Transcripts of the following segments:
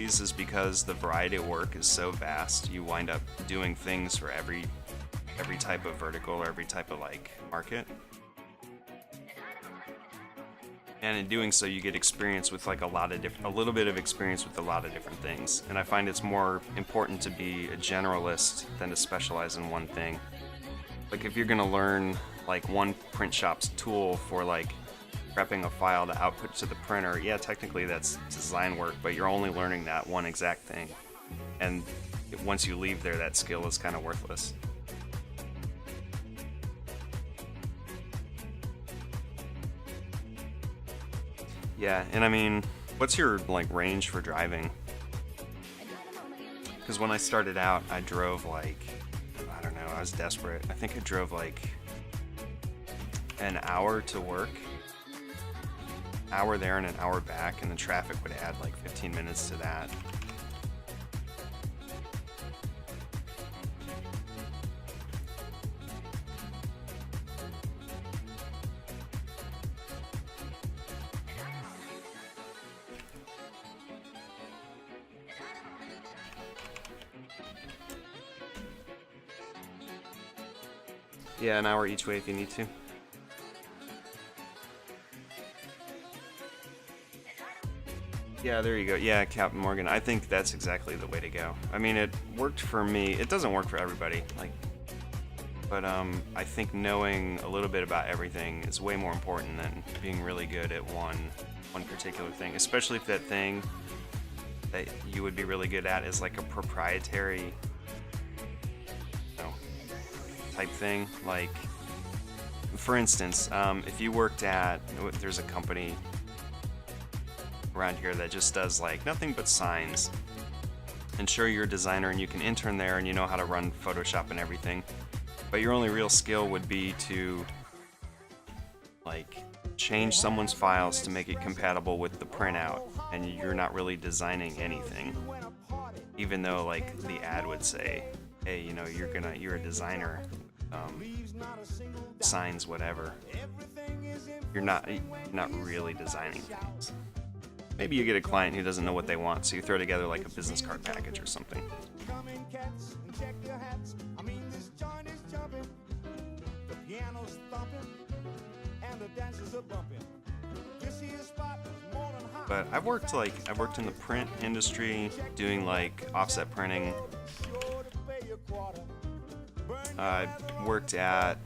these is because the variety of work is so vast. You wind up doing things for every type of vertical or every type of like market. And in doing so, you get experience with like a little bit of experience with a lot of different things. And I find it's more important to be a generalist than to specialize in one thing. Like if you're gonna learn like one print shop's tool for like prepping a file to output to the printer, yeah, technically that's design work, but you're only learning that one exact thing. And once you leave there, that skill is kind of worthless. Yeah, and I mean, what's your like range for driving? Because when I started out, I drove like, I don't know, I was desperate. I think I drove like an hour to work, hour there and an hour back, and the traffic would add like 15 minutes to that. Yeah, an hour each way if you need to. Yeah, there you go. Yeah, Captain Morgan. I think that's exactly the way to go. I mean, it worked for me. It doesn't work for everybody, but I think knowing a little bit about everything is way more important than being really good at one particular thing. Especially if that thing that you would be really good at is like a proprietary, type thing. Like, for instance, if you worked at, there's a company around here that just does like nothing but signs, and sure, you're a designer and you can intern there and you know how to run Photoshop and everything, but your only real skill would be to like change someone's files to make it compatible with the printout, and you're not really designing anything, even though like the ad would say, hey, you're a designer, signs whatever. You're not really designing things. Maybe you get a client who doesn't know what they want, so you throw together like a business card package or something. But I've worked in the print industry doing like offset printing. I worked at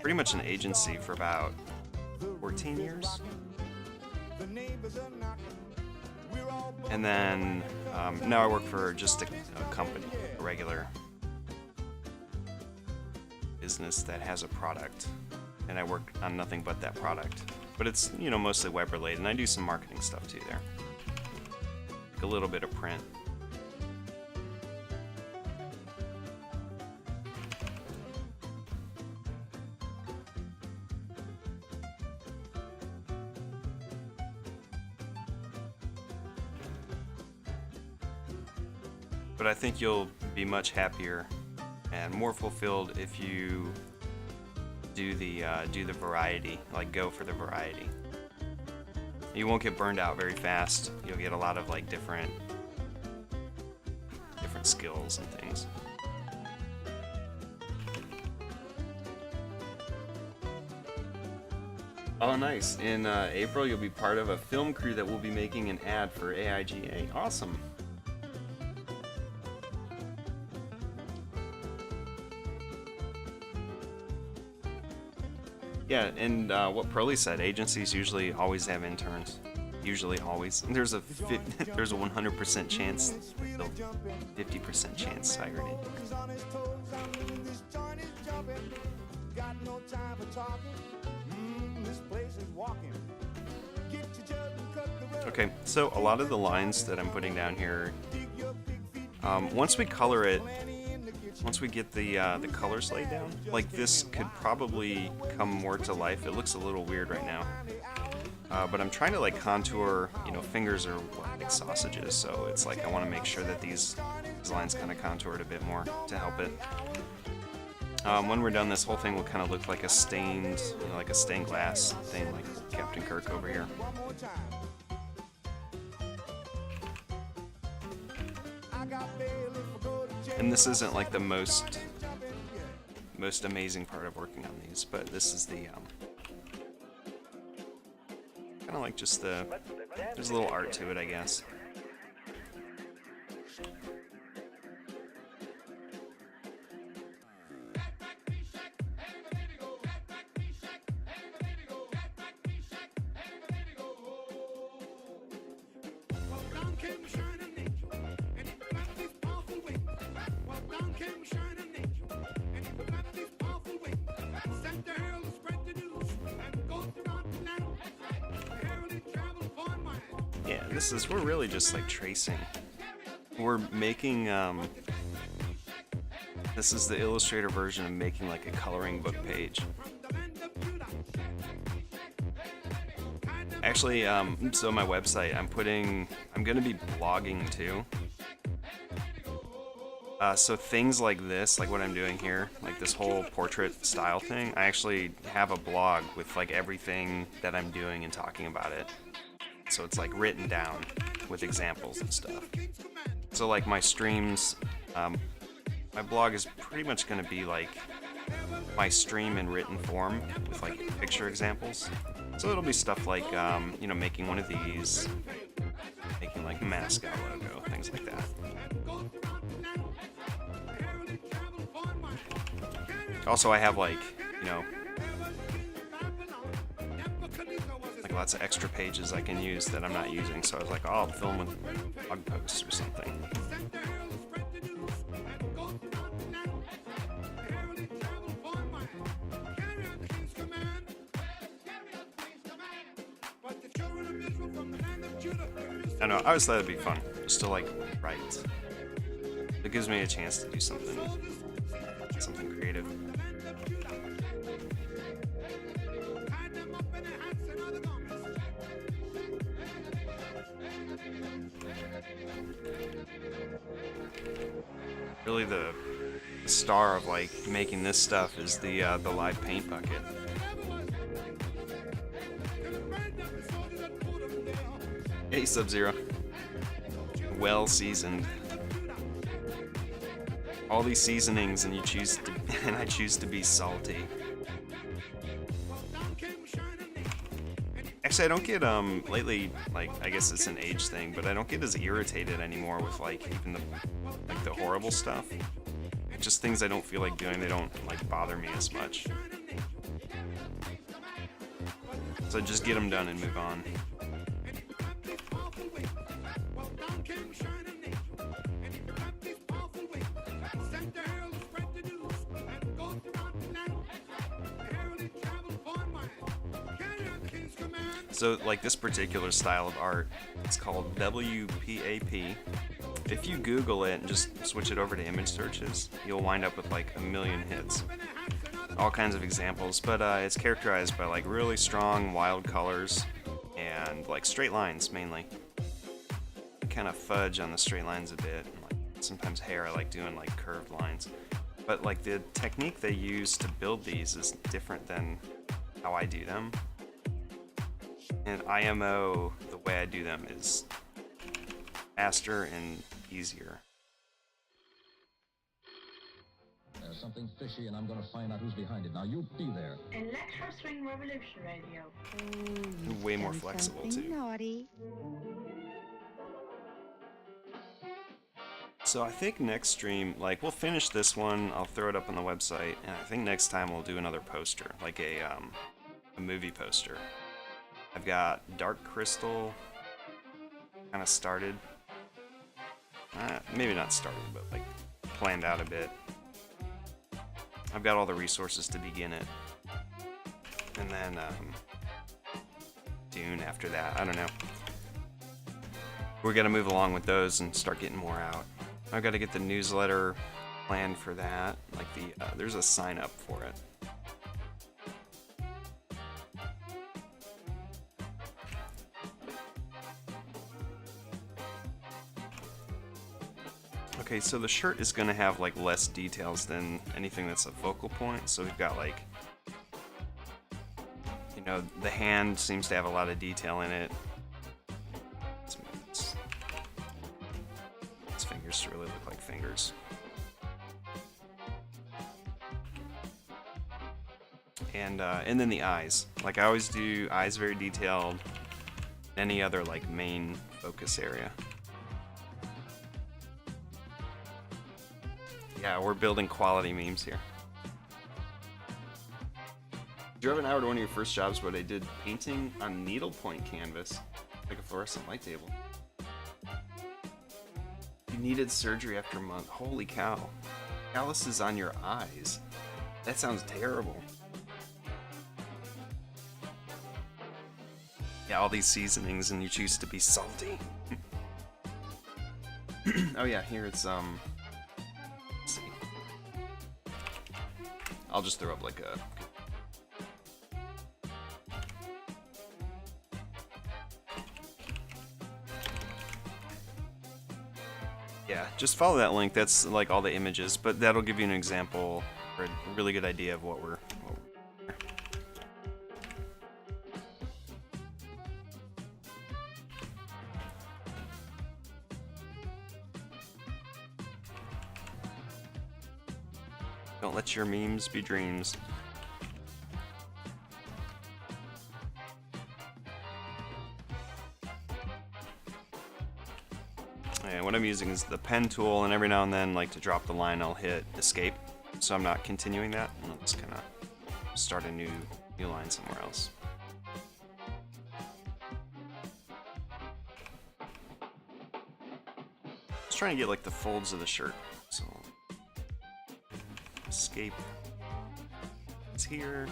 pretty much an agency for about 14 years. And then now I work for just a company, a regular business that has a product, and I work on nothing but that product. But it's, mostly web related, and I do some marketing stuff too there. Like a little bit of print. But I think you'll be much happier and more fulfilled if you do the variety, like go for the variety. You won't get burned out very fast. You'll get a lot of like different skills and things. Oh, nice. In April, you'll be part of a film crew that will be making an ad for AIGA. Awesome. Yeah, and what Pearlie said, agencies usually always have interns. Usually, always. There's a 100% chance, 50% chance hired interns. Okay, so a lot of the lines that I'm putting down here, once we color it, once we get the colors laid down, like this could probably come more to life. It looks a little weird right now, but I'm trying to like contour. Fingers are like sausages, so it's like I want to make sure that these lines kind of contoured a bit more to help it. When we're done, this whole thing will kind of look like a stained, like a stained glass thing, like Captain Kirk over here. And this isn't like the most amazing part of working on these, but this is the kind of like just there's a little art to it, I guess. Yeah, we're really just like tracing. We're making, this is the Illustrator version of making like a coloring book page. Actually, so my website, I'm gonna be blogging too. So things like this, like what I'm doing here, like this whole portrait style thing, I actually have a blog with like everything that I'm doing and talking about it. So it's like written down with examples and stuff. So like my streams, my blog is pretty much going to be like my stream in written form with like picture examples. So it'll be stuff like, you know, making one of these, making like a mascot logo, things like that. Also, I have like, you know, like lots of extra pages I can use that I'm not using, so I was like, oh, I'll film with blog posts or something. I don't know, I always thought it'd be fun, just to like write. It gives me a chance to do something creative. Really the star of like making this stuff is the live paint bucket. Hey Sub-Zero. Well seasoned. All these seasonings and I choose to be salty. Actually, I don't get lately, like, I guess it's an age thing, but I don't get as irritated anymore with like even the horrible stuff. Just things I don't feel like doing, they don't like bother me as much. So just get them done and move on. So like this particular style of art, it's called WPAP. If you Google it and just switch it over to image searches, you'll wind up with like a million hits. All kinds of examples, but it's characterized by like really strong, wild colors and like straight lines mainly. I kind of fudge on the straight lines a bit. And, like, sometimes hair, I like doing like curved lines. But like the technique they use to build these is different than how I do them. And IMO, the way I do them is faster and easier. There's something fishy and I'm gonna find out who's behind it. Now you be there. Electro Swing Revolution Radio. Way more flexible too. Naughty. So I think next stream, like we'll finish this one, I'll throw it up on the website, and I think next time we'll do another poster, like a movie poster. I've got Dark Crystal kind of started. Maybe not started, but like planned out a bit. I've got all the resources to begin it. And then Dune after that, I don't know. We're gonna move along with those and start getting more out. I've got to get the newsletter planned for that. Like there's a sign up for it. Okay, so the shirt is gonna have like less details than anything that's a focal point. So we've got like, you know, the hand seems to have a lot of detail in it. Let's fingers. ears to really look like fingers. And then the eyes. Like I always do eyes very detailed. Any other like main focus area. Yeah, we're building quality memes here. Did you have an hour to one of your first jobs where they did painting on needlepoint canvas, like a fluorescent light table? You needed surgery after a month. Holy cow. Calluses on your eyes. That sounds terrible. Yeah, all these seasonings and you choose to be salty. Oh yeah, here it's let's see. I'll just throw up like a yeah, just follow that link. That's like all the images, but that'll give you an example or a really good idea of what we're Don't let your memes be dreams. And what I'm using is the pen tool, and every now and then, like to drop the line, I'll hit escape. So I'm not continuing that. I'll just kind of start a new line somewhere else. Just trying to get like the folds of the shirt. So escape. It's here.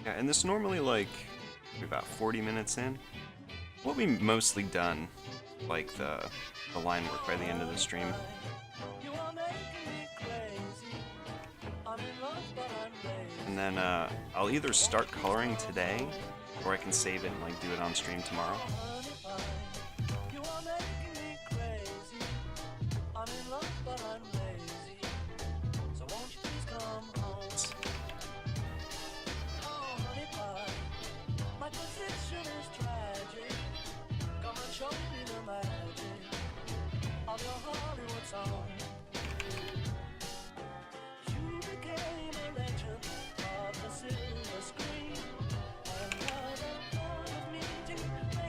Yeah, and this normally like about 40 minutes in. We'll be mostly done, like the line work by the end of the stream. And then I'll either start coloring today, or I can save it and like do it on stream tomorrow.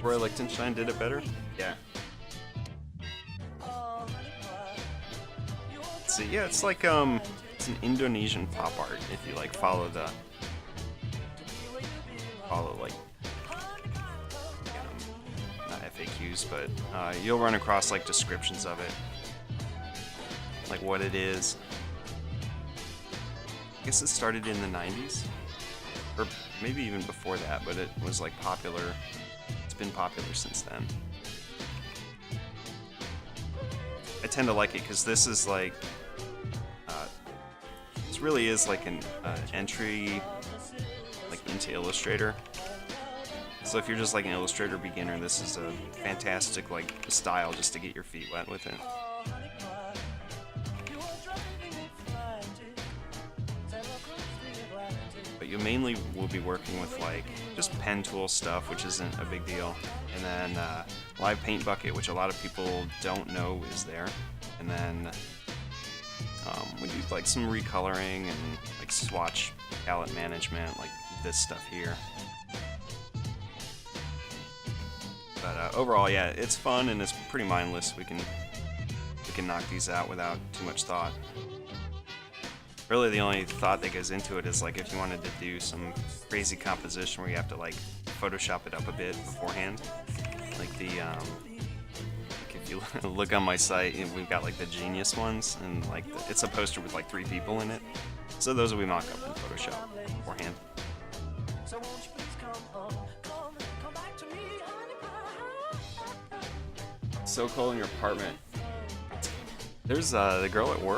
Roy Lichtenstein did it better? Yeah. See, yeah, it's like it's an Indonesian pop art if you like follow like not FAQs, but you'll run across like descriptions of it, like what it is. I guess it started in the 90s, or maybe even before that, but it was like popular. It's been popular since then. I tend to like it because this is like, this really is like an entry like into Illustrator. So if you're just like an Illustrator beginner, this is a fantastic like style just to get your feet wet with it. But you mainly will be working with like just pen tool stuff, which isn't a big deal, and then live paint bucket, which a lot of people don't know is there, and then we do like some recoloring and like swatch palette management, like this stuff here. But overall, yeah, it's fun and it's pretty mindless. We can knock these out without too much thought. Really, the only thought that goes into it is like if you wanted to do some crazy composition where you have to like Photoshop it up a bit beforehand. Like the like if you look on my site, we've got like the Genius ones, and like it's a poster with like 3 people in it. So those will be mock up in Photoshop beforehand. So cold in your apartment. There's the girl at work.